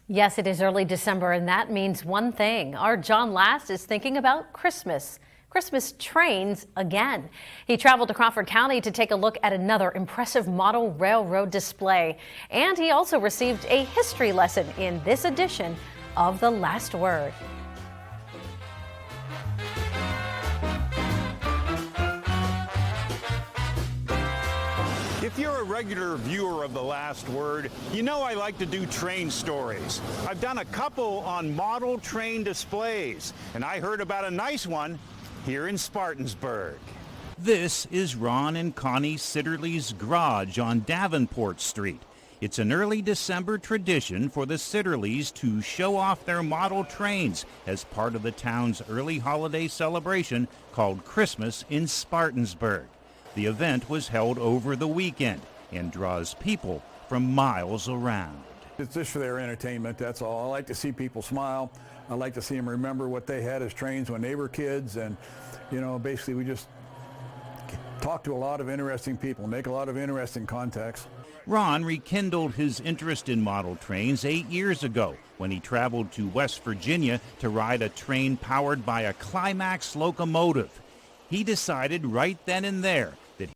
Yes, it is early December, and that means one thing. Our John Last is thinking about Christmas. Christmas trains again. He traveled to Crawford County to take a look at another impressive model railroad display. And he also received a history lesson in this edition of The Last Word. If you're a regular viewer of The Last Word, you know I like to do train stories. I've done a couple on model train displays, and I heard about a nice one here in Spartansburg. This is Ron and Connie Sitterly's garage on Davenport Street. It's an early December tradition for the Sitterlys to show off their model trains as part of the town's early holiday celebration called Christmas in Spartansburg. The event was held over the weekend and draws people from miles around. It's just for their entertainment, that's all. I like to see people smile. I like to see them remember what they had as trains when they were kids. And, you know, basically we just talk to a lot of interesting people, make a lot of interesting contacts. Ron rekindled his interest in model trains 8 years ago when he traveled to West Virginia to ride a train powered by a Climax locomotive. He decided right then and there